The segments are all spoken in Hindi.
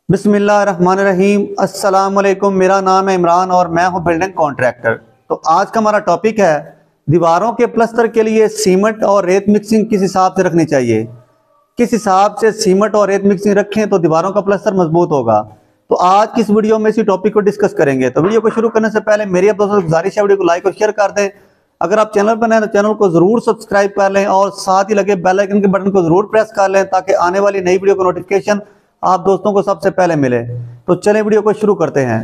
बिस्मिल्लाहिर्रहमानिर्रहीम। अस्सलाम वालेकुम। मेरा नाम है इमरान और मैं हूं बिल्डिंग कॉन्ट्रैक्टर। तो आज का हमारा टॉपिक है दीवारों के प्लस्तर के लिए सीमेंट और रेत मिक्सिंग किस हिसाब से रखनी चाहिए, किस हिसाब से सीमेंट और रेत मिक्सिंग रखें तो दीवारों का प्लस्तर मजबूत होगा। तो आज की इस वीडियो में इसी टॉपिक को डिस्कस करेंगे। तो वीडियो को शुरू करने से पहले मेरी आप दोस्तों से गुजारिश है, वीडियो को लाइक और शेयर कर दें। अगर आप चैनल पर नए तो चैनल को जरूर सब्सक्राइब कर लें और साथ ही लगे बेल आइकन के बटन को जरूर प्रेस कर लें ताकि आने वाली नई वीडियो का नोटिफिकेशन आप दोस्तों को सबसे पहले मिले। तो चलें वीडियो को शुरू करते हैं।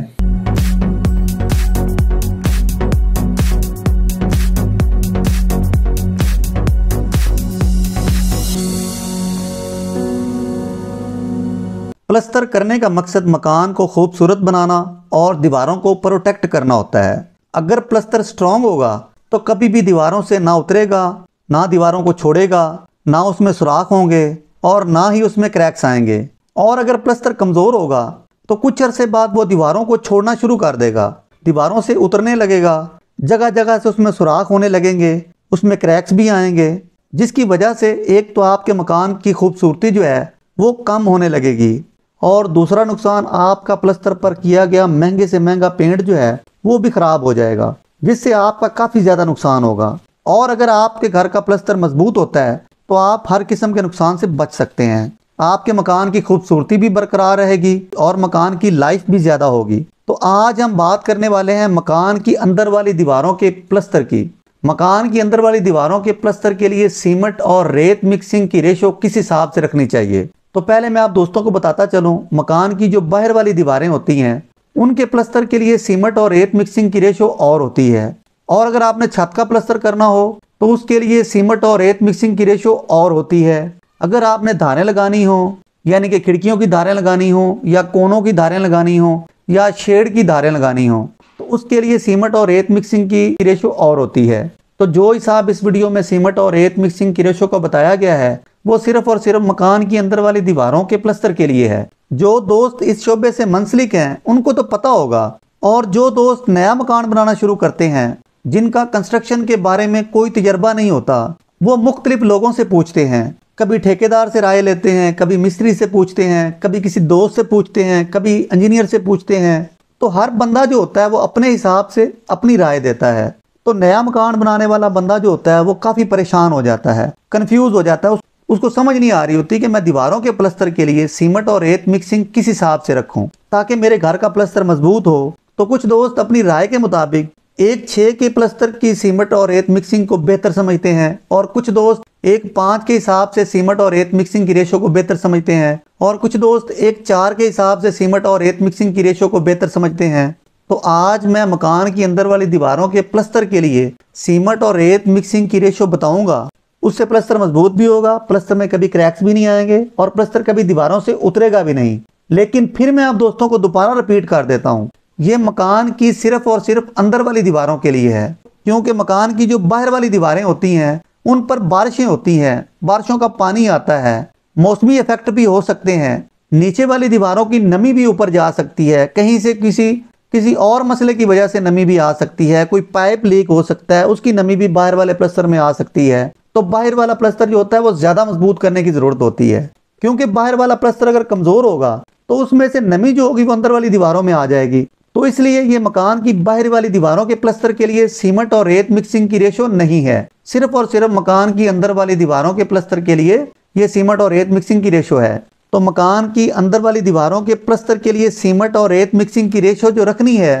प्लस्तर करने का मकसद मकान को खूबसूरत बनाना और दीवारों को प्रोटेक्ट करना होता है। अगर प्लस्तर स्ट्रांग होगा तो कभी भी दीवारों से ना उतरेगा, ना दीवारों को छोड़ेगा, ना उसमें सुराख होंगे और ना ही उसमें क्रैक्स आएंगे। और अगर प्लस्तर कमज़ोर होगा तो कुछ अरसे बाद वो दीवारों को छोड़ना शुरू कर देगा, दीवारों से उतरने लगेगा, जगह जगह से उसमें सुराख होने लगेंगे, उसमें क्रैक्स भी आएंगे, जिसकी वजह से एक तो आपके मकान की खूबसूरती जो है वो कम होने लगेगी और दूसरा नुकसान आपका प्लस्तर पर किया गया महंगे से महंगा पेंट जो है वो भी ख़राब हो जाएगा, जिससे आपका काफ़ी ज़्यादा नुकसान होगा। और अगर आपके घर का प्लस्तर मजबूत होता है तो आप हर किस्म के नुकसान से बच सकते हैं। आपके मकान की खूबसूरती भी बरकरार रहेगी और मकान की लाइफ भी ज़्यादा होगी। तो आज हम बात करने वाले हैं मकान की अंदर वाली दीवारों के प्लस्तर की। मकान की अंदर वाली दीवारों के प्लस्तर के लिए सीमेंट और रेत मिक्सिंग की रेशो किस हिसाब से रखनी चाहिए। तो पहले मैं आप दोस्तों को बताता चलूँ, मकान की जो बाहर वाली दीवारें होती हैं उनके प्लस्तर के लिए सीमेंट और रेत मिक्सिंग की रेशो और होती है। और अगर आपने छत का प्लस्तर करना हो तो उसके लिए सीमेंट और रेत मिक्सिंग की रेशो और होती है। अगर आपने धारें लगानी हो, यानी कि खिड़कियों की धारें लगानी हो या कोनों की धारें लगानी हो या शेड की धारें लगानी हो तो उसके लिए सीमेंट और रेत मिक्सिंग की रेशो और होती है। तो जो हिसाब इस वीडियो में सीमेंट और रेत मिक्सिंग की रेशो का बताया गया है वो सिर्फ और सिर्फ मकान की अंदर वाली दीवारों के प्लस्तर के लिए है। जो दोस्त इस शोबे से मुंसलिक हैं उनको तो पता होगा, और जो दोस्त नया मकान बनाना शुरू करते हैं जिनका कंस्ट्रक्शन के बारे में कोई तजर्बा नहीं होता, वो मुख्तलिफ लोगों से पूछते हैं। कभी ठेकेदार से राय लेते हैं, कभी मिस्त्री से पूछते हैं, कभी किसी दोस्त से पूछते हैं, कभी इंजीनियर से पूछते हैं। तो हर बंदा जो होता है वो अपने हिसाब से अपनी राय देता है। तो नया मकान बनाने वाला बंदा जो होता है वो काफ़ी परेशान हो जाता है, कंफ्यूज हो जाता है, उसको समझ नहीं आ रही होती कि मैं दीवारों के प्लस्तर के लिए सीमेंट और रेत मिक्सिंग किस हिसाब से रखूं ताकि मेरे घर का प्लस्तर मजबूत हो। तो कुछ दोस्त अपनी राय के मुताबिक 1/6 के प्लस्तर की सीमेंट और रेत मिक्सिंग को बेहतर समझते हैं और कुछ दोस्त 1/5 के हिसाब से सीमेंट और रेत मिक्सिंग की रेशो को बेहतर समझते हैं और कुछ दोस्त 1/4 के हिसाब से सीमेंट और रेत मिक्सिंग की रेशो को बेहतर समझते हैं। तो आज मैं मकान की अंदर वाली दीवारों के प्लस्तर के लिए सीमेंट और रेत मिक्सिंग की रेशो बताऊंगा। उससे प्लस्तर मजबूत भी होगा, प्लस्तर में कभी क्रैक्स भी नहीं आएंगे और प्लस्तर कभी दीवारों से उतरेगा भी नहीं। लेकिन फिर मैं आप दोस्तों को दोबारा रिपीट कर देता हूँ, ये मकान की सिर्फ और सिर्फ अंदर वाली दीवारों के लिए है, क्योंकि मकान की जो बाहर वाली दीवारें होती हैं उन पर बारिशें होती हैं, बारिशों का पानी आता है, मौसमी इफेक्ट भी हो सकते हैं, नीचे वाली दीवारों की नमी भी ऊपर जा सकती है, कहीं से किसी और मसले की वजह से नमी भी आ सकती है, कोई पाइप लीक हो सकता है, उसकी नमी भी बाहर वाले प्लस्तर में आ सकती है। तो बाहर वाला प्लस्तर जो होता है वो ज़्यादा मजबूत करने की ज़रूरत होती है, क्योंकि बाहर वाला प्लस्तर अगर कमज़ोर होगा तो उसमें से नमी जो होगी वो अंदर वाली दीवारों में आ जाएगी। तो इसलिए ये मकान की बाहर वाली दीवारों के प्लस्तर के लिए सीमेंट और रेत मिक्सिंग की रेशो नहीं है, सिर्फ और सिर्फ मकान की अंदर वाली दीवारों के प्लस्तर के लिए ये सीमेंट और रेत मिक्सिंग की रेशो है। तो मकान की अंदर वाली दीवारों के प्लस्तर के लिए सीमेंट और रेत मिक्सिंग की रेशो जो रखनी है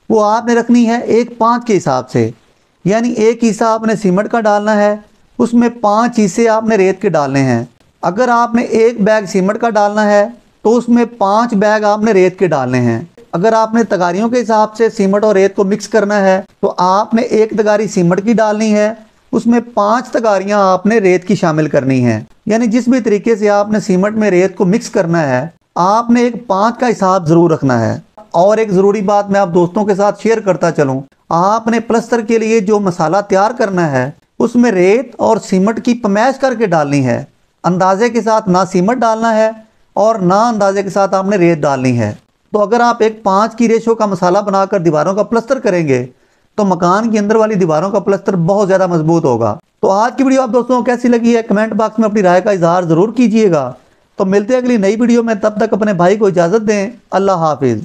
वो आपने रखनी है 1/5 के हिसाब से, यानी 1 हिस्सा आपने सीमेंट का डालना है, उसमें 5 हिस्से आपने रेत के डालने हैं। अगर आपने 1 बैग सीमेंट का डालना है तो उसमें 5 बैग आपने रेत के डालने हैं। अगर आपने तगारियों के हिसाब से सीमेंट और रेत को मिक्स करना है तो आपने 1 तगारी सीमेंट की डालनी है, उसमें 5 तगारियां आपने रेत की शामिल करनी है। यानी जिस भी तरीके से आपने सीमेंट में रेत को मिक्स करना है आपने 1/5 का हिसाब जरूर रखना है। और एक ज़रूरी बात मैं आप दोस्तों के साथ शेयर करता चलूँ, आपने प्लस्तर के लिए जो मसाला तैयार करना है उसमें रेत और सीमेंट की पमैश करके डालनी है। अंदाजे के साथ ना सीमेंट डालना है और ना अंदाजे के साथ आपने रेत डालनी है। तो अगर आप 1/5 की रेशो का मसाला बनाकर दीवारों का प्लस्तर करेंगे तो मकान के अंदर वाली दीवारों का प्लस्तर बहुत ज़्यादा मजबूत होगा। तो आज की वीडियो आप दोस्तों को कैसी लगी है कमेंट बॉक्स में अपनी राय का इजहार ज़रूर कीजिएगा तो मिलते हैं अगली नई वीडियो में, तब तक अपने भाई को इजाज़त दें। अल्लाह हाफिज़।